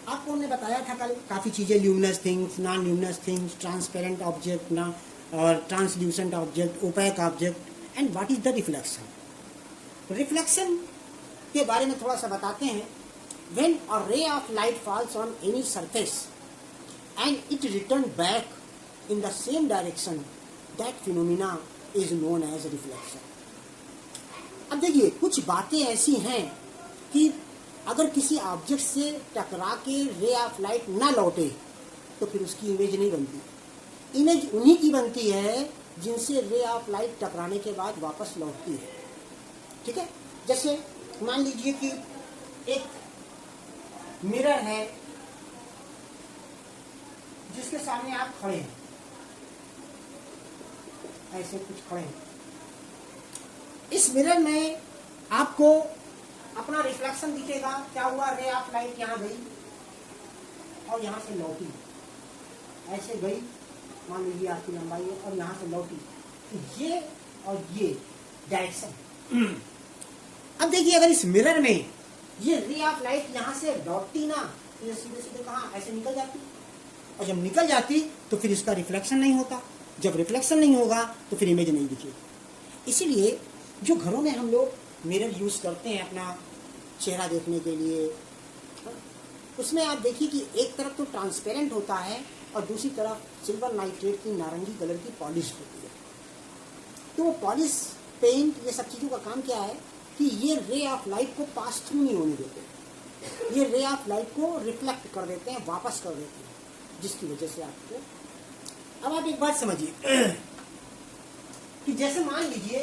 आपको हमने बताया था कल काफ़ी चीज़ें, luminous things, non luminous things, transparent object ना और translucent object, opaque object, and what is the reflection. Reflection के बारे में थोड़ा सा बताते हैं। When a ray of light falls on any surface and it return back in the same direction, that phenomena is known as reflection. अब देखिए, कुछ बातें ऐसी हैं कि अगर किसी ऑब्जेक्ट से टकरा के रे ऑफ लाइट ना लौटे तो फिर उसकी इमेज नहीं बनती। इमेज उन्हीं की बनती है जिनसे रे ऑफ लाइट टकराने के बाद वापस लौटती है। ठीक है, जैसे मान लीजिए कि एक मिरर है जिसके सामने आप खड़े हैं, ऐसे कुछ खड़े हैं। इस मिरर में आपको अपना रिफ्लेक्शन दिखेगा। क्या हुआ, रे ऑफ लाइट यहाँ गई और यहाँ से लौटी, ऐसे गई, मान लीजिए आपकी लंबाई है, और यहाँ से लौटी, तो ये और ये डायरेक्शन। अब देखिए, अगर इस मिरर में ये रे ऑफ लाइट यहाँ से लौटती ना, तो ये सीधे सीधे कहाँ ऐसे निकल जाती, और जब निकल जाती तो फिर इसका रिफ्लेक्शन नहीं होता। जब रिफ्लेक्शन नहीं होगा तो फिर इमेज नहीं दिखेगी। इसीलिए जो घरों में हम लोग मिरर यूज करते हैं अपना चेहरा देखने के लिए, उसमें आप देखिए कि एक तरफ तो ट्रांसपेरेंट होता है और दूसरी तरफ सिल्वर नाइट्रेट की नारंगी कलर की पॉलिश होती है। तो वो पॉलिश, पेंट, ये सब चीज़ों का काम क्या है कि ये रे ऑफ लाइट को पास थ्रू नहीं होने देते, ये रे ऑफ लाइट को रिफ्लेक्ट कर देते हैं, वापस कर देते हैं, जिसकी वजह से आपको। अब आप एक बात समझिए कि जैसे मान लीजिए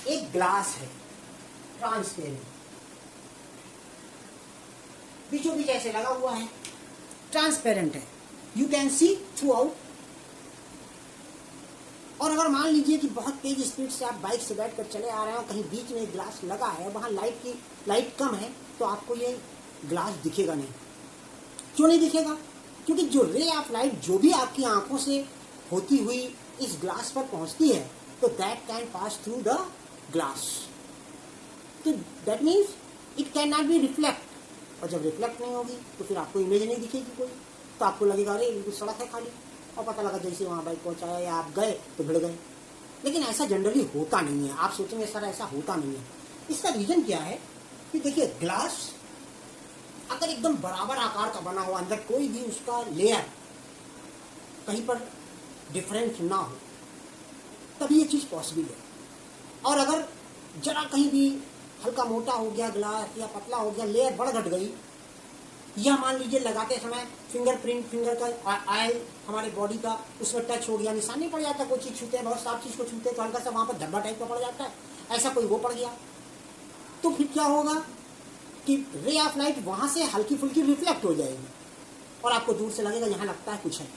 एक ग्लास है ट्रांसपेरेंट, बीचों बीच ऐसे लगा हुआ है, ट्रांसपेरेंट है, you can C through out. और अगर मान लीजिए कि बहुत तेज स्पीड से आप बाइक से बैठकर चले आ रहे हो, कहीं बीच में एक ग्लास लगा है, वहां लाइट कम है, तो आपको ये ग्लास दिखेगा नहीं। क्यों नहीं दिखेगा? क्योंकि जो रे ऑफ लाइट जो भी आपकी आंखों से होती हुई इस ग्लास पर पहुंचती है, तो that can pass through the glass, तो that means it can not be reflect. और जब रिफ्लेक्ट नहीं होगी तो फिर आपको इमेज नहीं दिखेगी कोई, तो आपको लगेगा अरे बिल्कुल सड़क है खाली, और पता लगा जैसे वहाँ बाइक पहुँचाया या आप गए तो भिड़ गए। लेकिन ऐसा जनरली होता नहीं है। आप सोचेंगे सर ऐसा होता नहीं है, इसका रीज़न क्या है कि देखिए, ग्लास अगर एकदम बराबर आकार का बना हो, अंदर कोई भी उसका लेयर कहीं पर डिफरेंस ना हो, तभी ये चीज़ पॉसिबल है। और अगर जरा कहीं भी हल्का मोटा हो गया ग्लास या पतला हो गया, लेयर बढ़ घट गई, या मान लीजिए लगाते समय फिंगरप्रिंट, फिंगर का आयल हमारे बॉडी का उसमें टच हो गया, निशान नहीं पड़ जाता, कोई चीज़ छूते हैं, बहुत साफ चीज़ को छूते हैं तो हल्का सा वहाँ पर धब्बा टाइप का पड़ जाता है, ऐसा कोई वो पड़ गया, तो फिर क्या होगा कि रे ऑफ लाइट वहाँ से हल्की फुल्की रिफ्लेक्ट हो जाएगी और आपको दूर से लगेगा यहाँ लगता है कुछ है।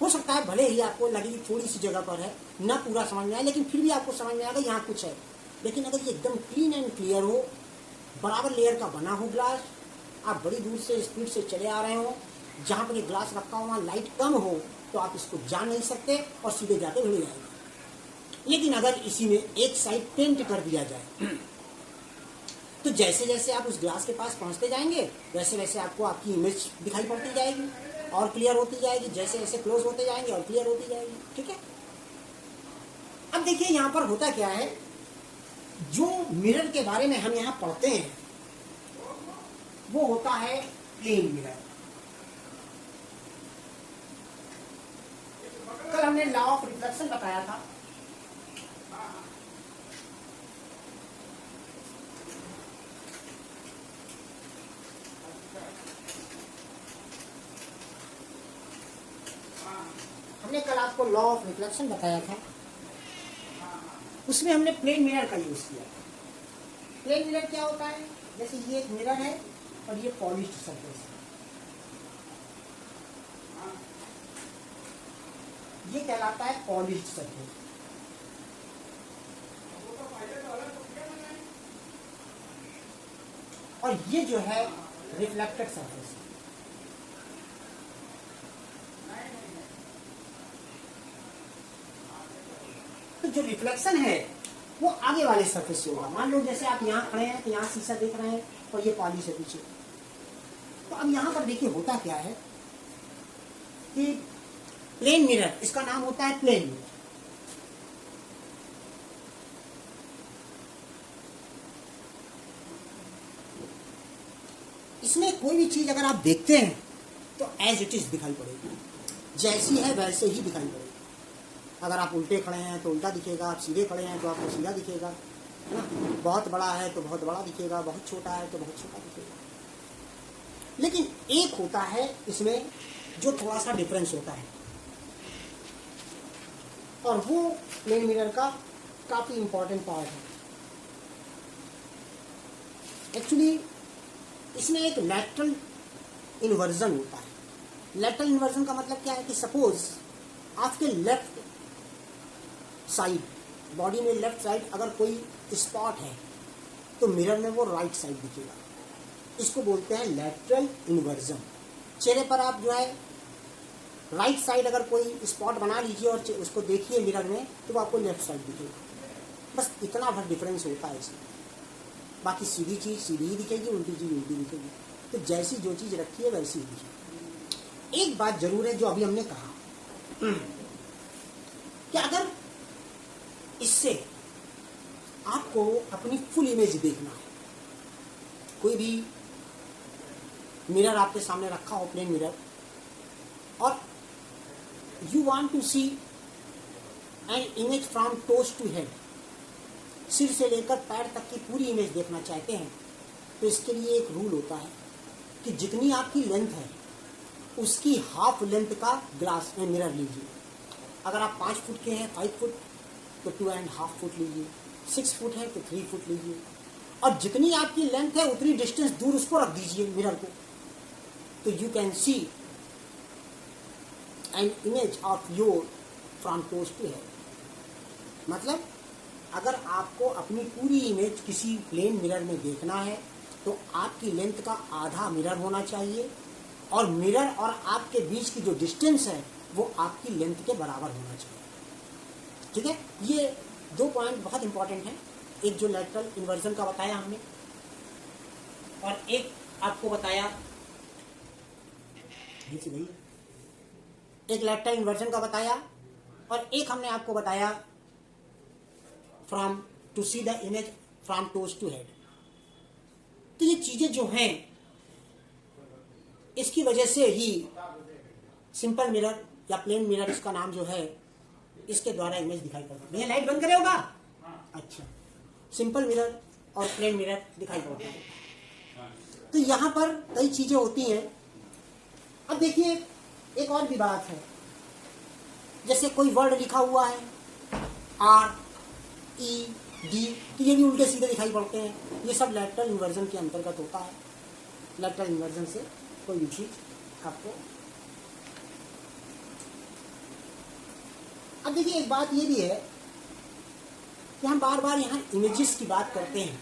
हो सकता है भले ही आपको लगेगी थोड़ी सी जगह पर है, ना पूरा समझ में आए, लेकिन फिर भी आपको समझ में आएगा यहाँ कुछ है। लेकिन अगर ये एकदम क्लीन एंड क्लियर हो, बराबर लेयर का बना हो ग्लास, आप बड़ी दूर से स्पीड से चले आ रहे हो, जहाँ पर ये ग्लास रखा हो वहाँ लाइट कम हो, तो आप इसको जान नहीं सकते और सीधे जाके भिड़ जाएंगे। लेकिन अगर इसी में एक साइड पेंट कर दिया जाए, तो जैसे जैसे आप उस ग्लास के पास पहुँचते जाएंगे, वैसे वैसे आपको आपकी इमेज दिखाई पड़ती जाएगी और क्लियर होती जाएगी, जैसे जैसे क्लोज होते जाएंगे और क्लियर होती जाएगी। ठीक है, अब देखिए यहाँ पर होता क्या है, जो मिरर के बारे में हम यहाँ पढ़ते हैं वो होता है प्लेन मिरर। कल हमने लॉ ऑफ रिफ्लेक्शन बताया था। हमने कल आपको लॉ ऑफ रिफ्लेक्शन बताया था, उसमें हमने प्लेन मिरर का यूज किया। प्लेन मिरर क्या होता है, जैसे ये एक मिरर है और ये पॉलिश्ड सरफेस है, ये कहलाता है पॉलिश्ड सरफेस। और ये जो है रिफ्लेक्टेड सरफेस है। तो जो रिफ्लेक्शन है वो आगे वाले सरफेस से होगा। मान लो जैसे आप यहाँ खड़े हैं तो यहाँ शीशा देख रहे हैं और ये पॉलिश है पीछे, तो अब यहाँ पर देखिए होता क्या है कि प्लेन मिरर, इसका नाम होता है प्लेन मिरर। इसमें कोई भी चीज अगर आप देखते हैं तो एज इट इज दिखाई पड़ेगी, जैसी है वैसे ही दिखाई पड़ेगी। अगर आप उल्टे खड़े हैं तो उल्टा दिखेगा, आप सीधे खड़े हैं तो आपको सीधा दिखेगा, है ना। बहुत बड़ा है तो बहुत बड़ा दिखेगा, बहुत छोटा है तो बहुत छोटा दिखेगा। लेकिन एक होता है इसमें जो थोड़ा सा डिफरेंस होता है, और वो प्लेन मिरर का काफी इंपॉर्टेंट पार्ट है। एक्चुअली इसमें एक लैटरल इन्वर्जन होता है। लैटरल इन्वर्जन का मतलब क्या है कि सपोज आपके लेफ्ट साइड, बॉडी में लेफ्ट साइड अगर कोई स्पॉट है तो मिरर में वो राइट साइड दिखेगा। इसको बोलते हैं लैटरल इन्वर्जन। चेहरे पर आप जो है राइट साइड अगर कोई स्पॉट बना लीजिए और उसको देखिए मिरर में तो वो आपको लेफ्ट साइड दिखेगा। बस इतना भर डिफरेंस होता है इसमें। बाकी सीधी चीज सीधी ही दिखेगी, उल्टी चीज उल्टी दिखेगी। तो जैसी जो चीज रखी है वैसी ही दिखेगी। एक बात जरूर है जो अभी हमने कहा कि अगर इससे आपको अपनी फुल इमेज देखना है, कोई भी मिरर आपके सामने रखा हो, प्लेन मिरर, और you want to see an image from toes to head, सिर से लेकर पैर तक की पूरी इमेज देखना चाहते हैं, तो इसके लिए एक रूल होता है कि जितनी आपकी लेंथ है उसकी हाफ लेंथ का ग्लास में मिरर लीजिए। अगर आप 5 फुट के हैं, 5 फुट, तो 2.5 फुट लीजिए। 6 फुट है तो 3 फुट लीजिए। और जितनी आपकी लेंथ है उतनी डिस्टेंस दूर उसको रख दीजिए मिरर को, तो you can see an image of your from toes to head. मतलब अगर आपको अपनी पूरी इमेज किसी प्लेन मिरर में देखना है तो आपकी लेंथ का आधा मिरर होना चाहिए, और मिरर और आपके बीच की जो डिस्टेंस है वो आपकी लेंथ के बराबर होना चाहिए। ठीक है, ये 2 पॉइंट बहुत इंपॉर्टेंट हैं। एक जो लैटरल इन्वर्जन का बताया हमने, और एक आपको बताया एक लैटरल इन्वर्जन का बताया, और एक हमने आपको बताया from to see the image from toes to head. तो ये चीजें जो हैं इसकी वजह से ही सिंपल मिरर या प्लेन मिरर, इसका नाम जो है, इसके द्वारा इमेज दिखाई पड़ती है। भैया लाइट बंद करे होगा? अच्छा, सिंपल मिरर और प्लेन मिरर दिखाई पड़ता है। तो यहां पर कई चीजें होती हैं। अब देखिए एक और भी बात है, जैसे कोई वर्ड लिखा हुआ है RED, तो ये भी उल्टे सीधे दिखाई पड़ते हैं। ये सब लैटरल इन्वर्जन के अंतर्गत होता है। लैटरल इन्वर्जन से कोई भी चीज आपको। अब देखिए एक बात ये भी है कि हम बार बार यहाँ इमेजेस की बात करते हैं।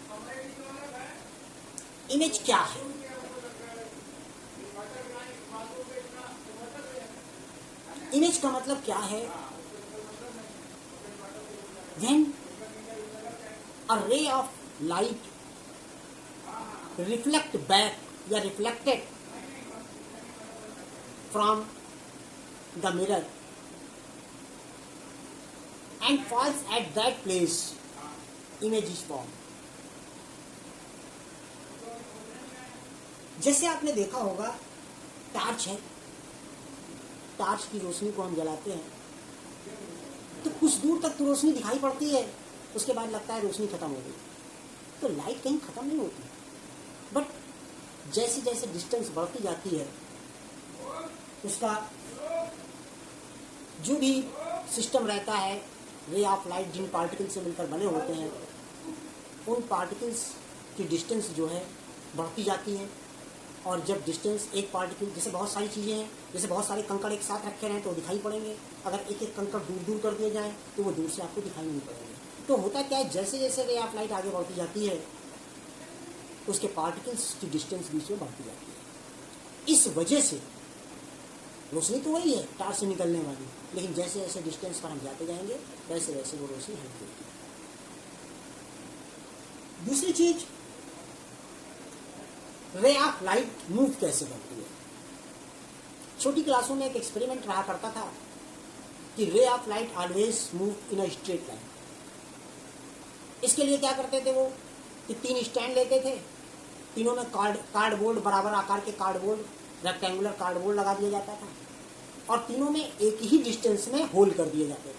इमेज क्या है? इमेज का मतलब क्या है? When a ray of light reflect back या reflected from the mirror and falls at that place, image is formed. जैसे आपने देखा होगा टार्च है, टार्च की रोशनी को हम जलाते हैं तो कुछ दूर तक तो रोशनी दिखाई पड़ती है, उसके बाद लगता है रोशनी खत्म हो गई। तो लाइट कहीं खत्म नहीं होती, बट जैसे जैसे डिस्टेंस बढ़ती जाती है उसका जो भी सिस्टम रहता है, रे ऑफ लाइट जिन पार्टिकल से मिलकर बने होते हैं, उन पार्टिकल्स की डिस्टेंस जो है बढ़ती जाती है। और जब डिस्टेंस एक पार्टिकल, जैसे बहुत सारी चीज़ें हैं, जैसे बहुत सारे कंकड़ एक साथ रखे रहें तो दिखाई पड़ेंगे, अगर एक एक कंकड़ दूर दूर कर दिए जाएं तो वो दूर से आपको दिखाई नहीं पड़ेंगे। तो होता क्या है, जैसे जैसे रे ऑफ लाइट आगे बढ़ती जाती है उसके पार्टिकल्स की डिस्टेंस बीच में बढ़ती जाती है। इस वजह से रोशनी तो वही है टार्च से निकलने वाली, लेकिन जैसे जैसे डिस्टेंस पर हम जाते जाएंगे वैसे वैसे वो रोशनी हटती है। दूसरी चीज, रे ऑफ लाइट मूव कैसे करती है। छोटी क्लासों में एक एक्सपेरिमेंट रहा करता था कि ray of light always move in a straight line. इसके लिए क्या करते थे वो कि 3 स्टैंड लेते थे, तीनों में कार्डबोर्ड, बराबर आकार के कार्डबोर्ड, रेक्टेंगुलर कार्डबोर्ड लगा दिया जाता था और तीनों में एक ही डिस्टेंस में होल कर दिए जाते थे।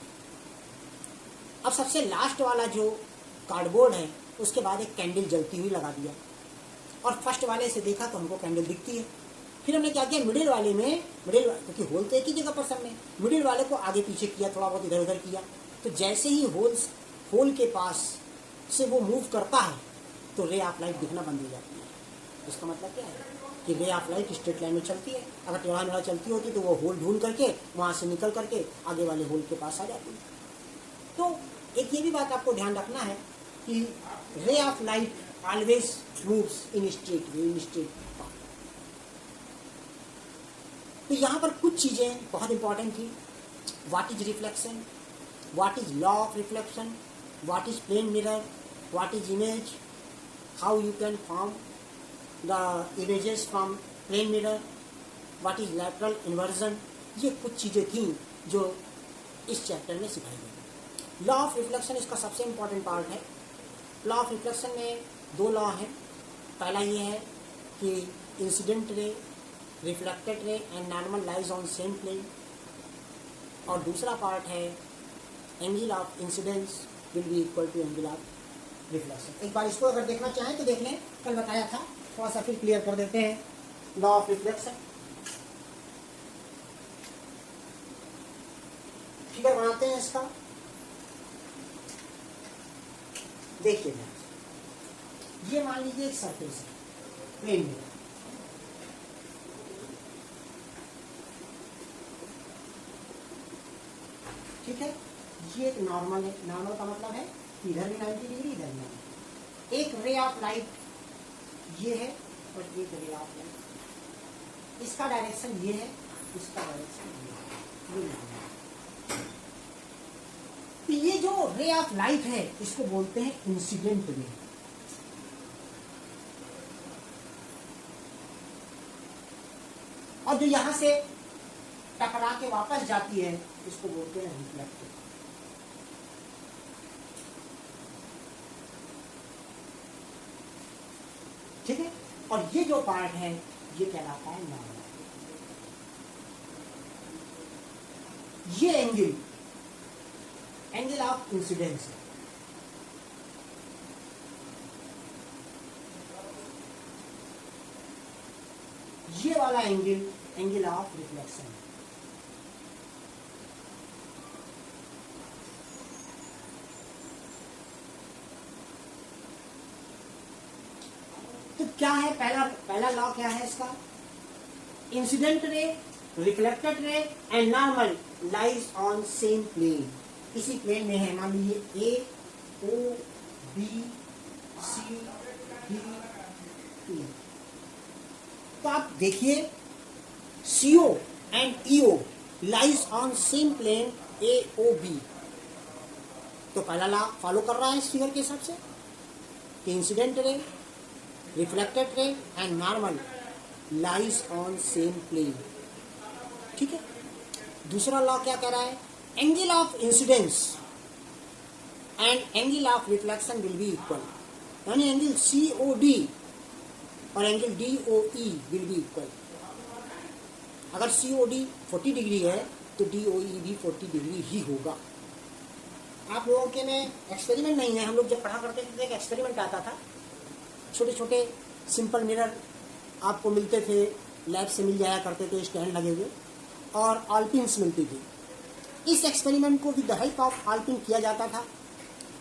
अब सबसे लास्ट वाला जो कार्डबोर्ड है उसके बाद एक कैंडल जलती हुई लगा दिया और फर्स्ट वाले से देखा तो हमको कैंडल दिखती है। फिर हमने क्या किया, मिडिल वाले में, क्योंकि होल तो एक ही जगह पर सब में, मिडिल वाले को आगे पीछे किया, थोड़ा बहुत इधर उधर किया। तो जैसे ही होल के पास से वो मूव करता है तो रे ऑफ लाइट दिखना बंद हो जाती है। इसका मतलब क्या है कि ray of light straight line में चलती है। अगर टेढ़ा मेढ़ा चलती होती तो वो होल ढूंढ करके वहां से निकल करके आगे वाले होल के पास आ जाती है। तो एक ये भी बात आपको ध्यान रखना है कि ray of light always moves in straight way, in straight path. तो यहाँ पर कुछ चीजें बहुत इंपॉर्टेंट थी। What is reflection, what is law of reflection, what is plane mirror, what is image, how you can form the images from plane mirror, what is lateral inversion. ये कुछ चीजें थी जो इस चैप्टर में सिखाई गई। लॉ ऑफ रिफ्लेक्शन इसका सबसे इंपॉर्टेंट पार्ट है। लॉ ऑफ रिफ्लेक्शन में 2 लॉ हैं। पहला ये है कि incident ray, reflected ray and normal lies on same plane, और दूसरा पार्ट है angle of incidence will be equal to angle of reflection. एक बार इसको अगर देखना चाहें तो देख लें, कल बताया था, थोड़ा सा फिर क्लियर कर देते हैं। लॉ ऑफ रिफ्लेक्शन फिगर बनाते हैं इसका, देखिए ये मान लीजिए एक सरफेस है प्लेन में, ठीक है। ये एक नॉर्मल है। नॉर्मल का मतलब है कि इधर भी 90 डिग्री, इधर भी। एक रे ऑफ लाइट ये है और एक रे ऑफ लाइट, इसका डायरेक्शन ये है, इसका डायरेक्शन ये है। तो ये जो रे ऑफ लाइट है इसको बोलते हैं इंसिडेंट रे। और जो यहां से टकरा के वापस जाती है इसको बोलते हैं रिफ्लेक्टेड। ठीक है। और ये जो पार्ट है ये कहलाता है नॉर्मल। ये एंगल ऑफ इंसिडेंस है। ये वाला एंगल ऑफ रिफ्लेक्शन है। तो क्या है पहला लॉ क्या है इसका, incident ray, reflected ray and normal lies on same plane. इसी प्लेन में है, मान लीजिए ए, ओ, बी, सी, डी, ई। तो आप देखिए CO and EO lies on same plane AOB। तो पहला लॉ फॉलो कर रहा है इस फिगर के हिसाब से कि incident ray, reflected ray and normal lies on same plane. ठीक है। दूसरा लॉ क्या कह रहा है, angle of incidence and angle of reflection will be equal, यानी एंगल COD और angle DOE will be equal. अगर COD 40 डिग्री है तो DOE भी 40 डिग्री ही होगा। आप लोगों के में एक्सपेरिमेंट नहीं है, हम लोग जब पढ़ा करते थे तो एक एक्सपेरिमेंट आता था, छोटे छोटे सिंपल मिरर आपको मिलते थे, लैब से मिल जाया करते थे, स्टैंड लगे हुए, और आल्पिन्स मिलती थी। इस एक्सपेरिमेंट को विद द हेल्प ऑफ आल्पिन किया जाता था।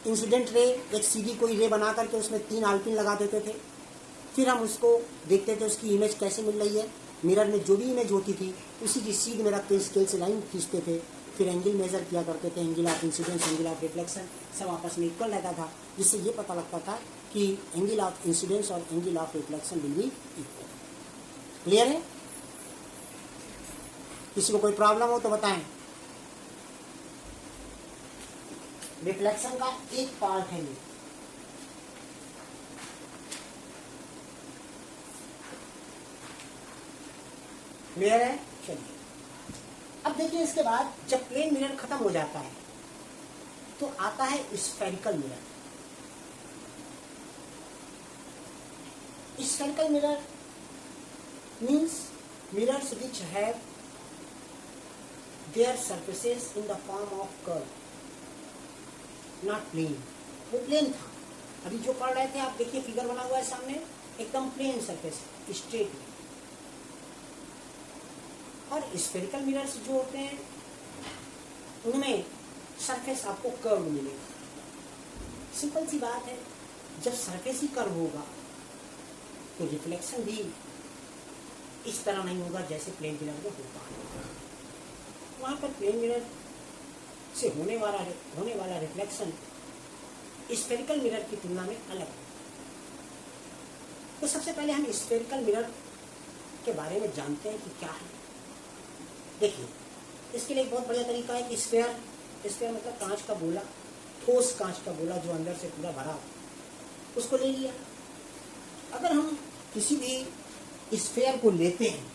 इंसिडेंट रे, एक सीधी कोई रे बना करके उसमें 3 आल्पिन लगा देते थे, फिर हम उसको देखते थे उसकी इमेज कैसे मिल रही है। मिरर में जो भी इमेज होती थी उसी की सीध में रख के स्केल से लाइन खींचते थे, फिर एंगल मेजर किया करते थे, angle of incidence, angle of reflection सब आपस में इक्वल रहता था, जिससे ये पता लगता था कि एंगल ऑफ इंसिडेंस और angle of reflection will be equal. Clear है? किसी को कोई प्रॉब्लम हो तो बताएं। रिफ्लेक्शन का एक पार्ट है ये। क्लियर है? चलिए अब देखिए, इसके बाद जब प्लेन मिरर खत्म हो जाता है तो आता है spherical mirror. Spherical mirror means mirrors which have their surfaces in the form of curve, not plane. वो प्लेन था, अभी जो पढ़ रहे थे आप देखिए फिगर बना हुआ है सामने, एकदम प्लेन सरफेस, स्ट्रेट। और स्फेरिकल मिरर्स जो होते हैं उनमें सरफेस आपको कर्व मिलेगा। सिंपल सी बात है, जब सरफेस ही कर्व होगा तो रिफ्लेक्शन भी इस तरह नहीं होगा जैसे प्लेन मिरर में होता है। वहां पर प्लेन मिरर से होने वाला रिफ्लेक्शन स्फेरिकल मिरर की तुलना में अलग है। तो सबसे पहले हम स्फेरिकल मिरर के बारे में जानते हैं कि क्या है। देखिए, इसके लिए एक बहुत बढ़िया तरीका है कि स्फेयर मतलब कांच का गोला, ठोस कांच का गोला जो अंदर से पूरा भरा, उसको ले लिया। अगर हम किसी भी स्फेयर को लेते हैं,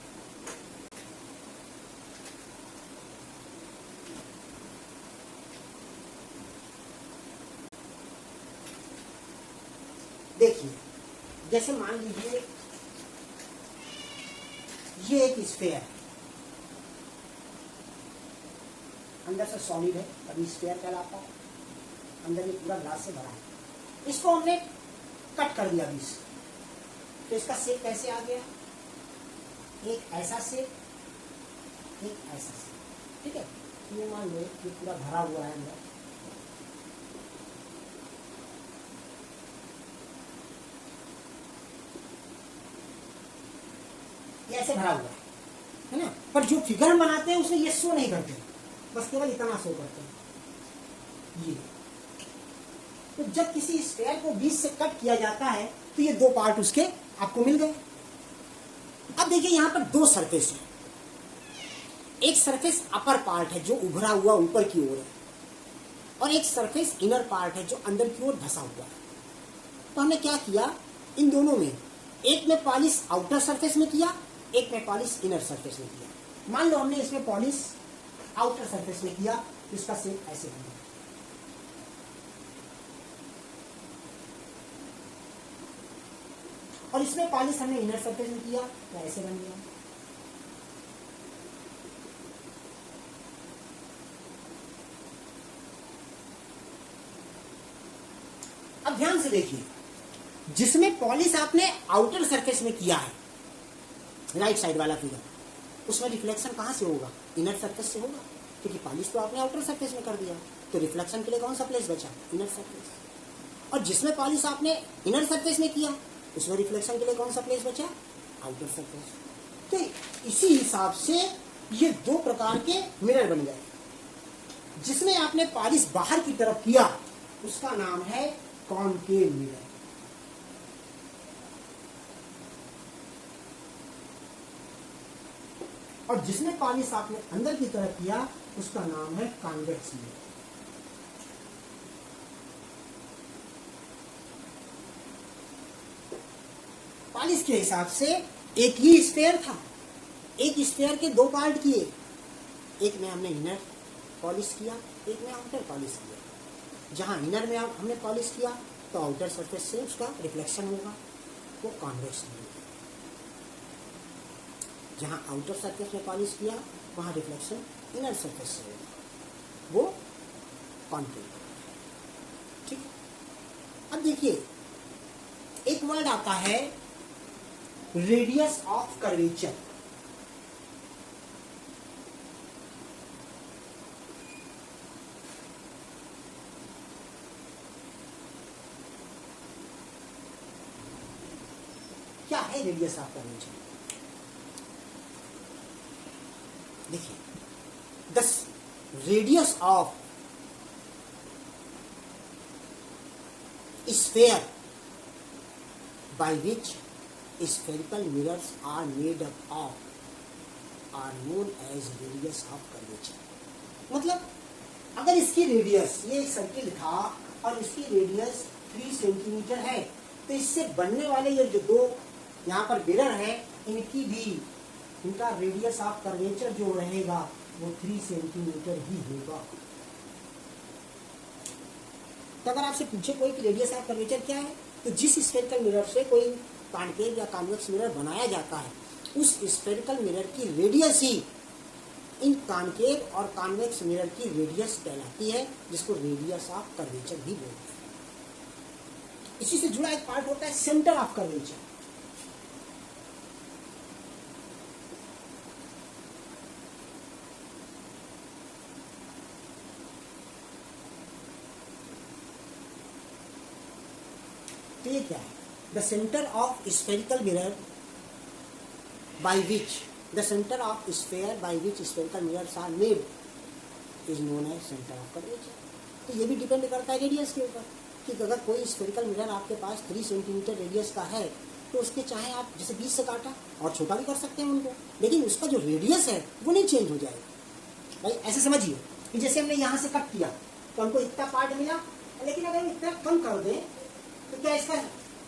देखिए जैसे मान लीजिए ये एक स्फेयर है, अंदर से सॉलिड है, अभी स्फेयर कहलाता है, अंदर में पूरा ग्लास से भरा है। इसको हमने कट कर दिया बीच, तो इसका शेप कैसे आ गया? एक ऐसा शेप, एक ऐसा शेप, ठीक है। ये मान लो ये पूरा भरा हुआ है अंदर, ये ऐसे भरा हुआ है ना। पर जो फिगर हम बनाते हैं उसमें ये शो नहीं करते, बस केवल इतना शो करते हैं ये। तो जब किसी स्फेयर को बीच से कट किया जाता है तो ये दो पार्ट उसके आपको मिल गए। अब देखिए यहाँ पर दो सरफेस है, एक सरफेस अपर पार्ट है जो उभरा हुआ ऊपर की ओर है, और एक सरफेस इनर पार्ट है जो अंदर की ओर धंसा हुआ है। तो हमने क्या किया, इन दोनों में एक में पॉलिश आउटर सरफेस में किया, एक में पॉलिश इनर सरफेस में किया। मान लो हमने इसमें पॉलिश आउटर सरफेस में किया तो इसका शेप ऐसे बन गया, और इसमें पॉलिश हमने इनर सरफेस में किया तो ऐसे बन गया। अब ध्यान से देखिए, जिसमें पॉलिश आपने आउटर सरफेस में किया है, राइट साइड वाला फिगर, उसमें रिफ्लेक्शन कहां से होगा? इनर सरफेस से होगा, क्योंकि पॉलिश तो आपने आउटर सरफेस में कर दिया, तो रिफ्लेक्शन के लिए कौन सा प्लेस बचा? Inner surface. और जिसमें पॉलिश आपने इनर सरफेस में किया उसमें रिफ्लेक्शन के लिए कौन सा प्लेस बचा? Outer surface. तो इसी हिसाब से ये दो प्रकार के मिरर बन गए। जिसमें आपने पॉलिश बाहर की तरफ किया उसका नाम है कॉनकेव मिरर, और जिसमें पॉलिश आपने अंदर की तरफ किया उसका नाम है कॉन्वेक्स मिरर। पॉलिश के हिसाब से एक ही स्फेयर था, एक स्फेयर के दो पार्ट किए, एक में हमने इनर पॉलिश किया, एक में आउटर पॉलिश किया। जहां इनर में हमने पॉलिश किया तो आउटर सरफेस से उसका रिफ्लेक्शन होगा, वो कॉन्वेक्स मिरर। जहां आउटर सरफेस में पॉलिश किया वहां रिफ्लेक्शन इनर सरफेस से होगा, वो कॉन्केव। ठीक है। अब देखिए एक वर्ड आता है रेडियस ऑफ कर्वेचर। क्या है रेडियस ऑफ कर्वेचर? देखिए, the radius of sphere by which spherical mirrors are made up of are known as radius of curvature। मतलब अगर इसकी रेडियस, ये एक सर्किल था और इसकी रेडियस 3 सेंटीमीटर है, तो इससे बनने वाले ये जो दो यहाँ पर मिरर है इनकी भी इनका रेडियस ऑफ कर्वेचर जो रहेगा वो 3 सेंटीमीटर ही होगा। तो अगर आपसे पूछे कोई कि रेडियस ऑफ कर्वेचर क्या है, तो जिस स्फेरिकल मिरर से कोई कॉन्केव या कॉन्वेक्स मिरर बनाया जाता है उस स्फेरिकल मिरर की रेडियस ही इन कॉन्केव और कॉन्वेक्स मिरर की रेडियस कहलाती है, जिसको रेडियस ऑफ कर्वेचर भी बोलते हैं। इसी से जुड़ा एक पार्ट होता है सेंटर ऑफ कर्वेचर। तो ये क्या है? The centre of spherical mirror by which the centre of sphere by which spherical mirrors are made is known as centre of curvature. तो ये भी डिपेंड करता है रेडियस के ऊपर कि अगर कोई स्फेरिकल मिरर आपके पास 3 सेंटीमीटर रेडियस का है तो उसके चाहे आप जैसे 20 से काटा और छोटा भी कर सकते हैं उनको, लेकिन उसका जो रेडियस है वो नहीं चेंज हो जाएगा। भाई ऐसे समझिए कि जैसे हमने यहाँ से कट किया तो हमको इतना पार्ट मिला, लेकिन अगर हम इतना कम कर दें तो क्या इसका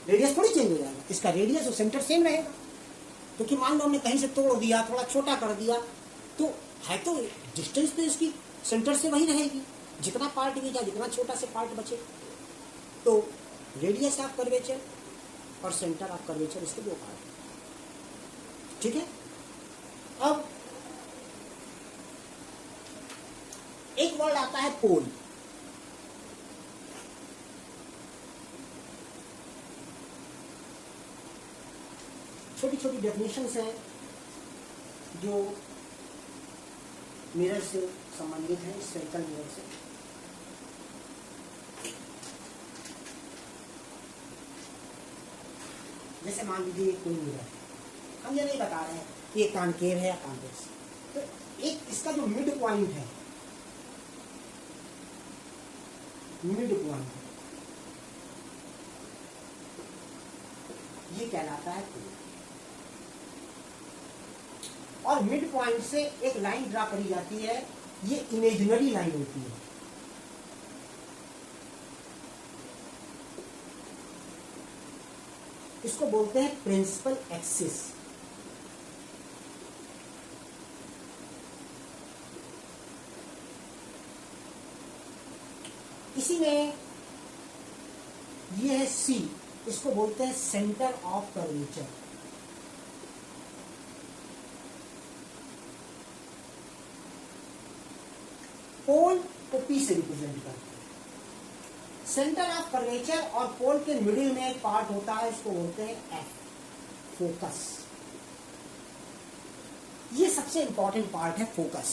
रेडियस थोड़ी चेंज हो जाएगा? इसका रेडियस और सेंटर सेम रहेगा। क्योंकि मान लो हमने कहीं से तोड़ दिया, थोड़ा छोटा कर दिया, तो है तो डिस्टेंस तो इसकी सेंटर से वही रहेगी, जितना पार्ट भी जाए, जितना छोटा से पार्ट बचे। तो रेडियस ऑफ कर्वेचर और सेंटर ऑफ कर्वेचर इसके दो पार्ट। ठीक है। अब एक वर्ड आता है पोल। छोटी छोटी डेफिनेशंस हैं जो मिरर से संबंधित है, स्फेरिकल मिरर से। जैसे मान लीजिए कोई मिरर है, हम ये नहीं बता रहे हैं कि ये कॉन्केव है या कॉन्वेक्स, तो एक इसका जो मिड पॉइंट है, मिड पॉइंट ये कहलाता है पोल। और मिड पॉइंट से एक लाइन ड्रा करी जाती है, ये इमेजिनरी लाइन होती है। इसको बोलते हैं प्रिंसिपल एक्सिस। इसी में ये है सी, इसको बोलते हैं सेंटर ऑफ कर्वेचर। पोल को पी से रिप्रेजेंट करते हैं। सेंटर ऑफ कर्वेचर और पोल के मिडिल में एक पार्ट होता है, इसको बोलते हैं एफ, फोकस। ये सबसे इंपॉर्टेंट पार्ट है, focus.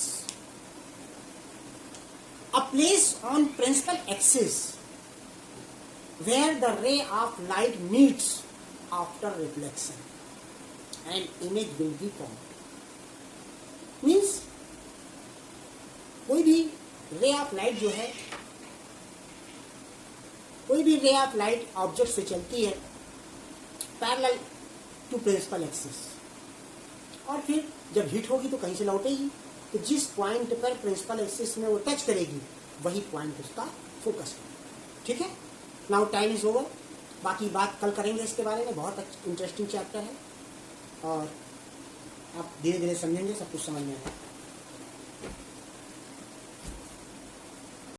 A place on principal axis where the ray of light meets after reflection and image will be formed. Means कोई भी रे ऑफ लाइट जो है, कोई भी रे ऑफ लाइट ऑब्जेक्ट से चलती है पैरेलल टू प्रिंसिपल एक्सिस, और फिर जब हिट होगी तो कहीं से लौटेगी, तो जिस पॉइंट पर प्रिंसिपल एक्सिस में वो टच करेगी वही पॉइंट उसका फोकस है। ठीक है। Now time is over. बाकी बात कल करेंगे इसके बारे में, बहुत इंटरेस्टिंग चैप्टर है और आप धीरे धीरे समझेंगे, सब कुछ समझ में आएगा।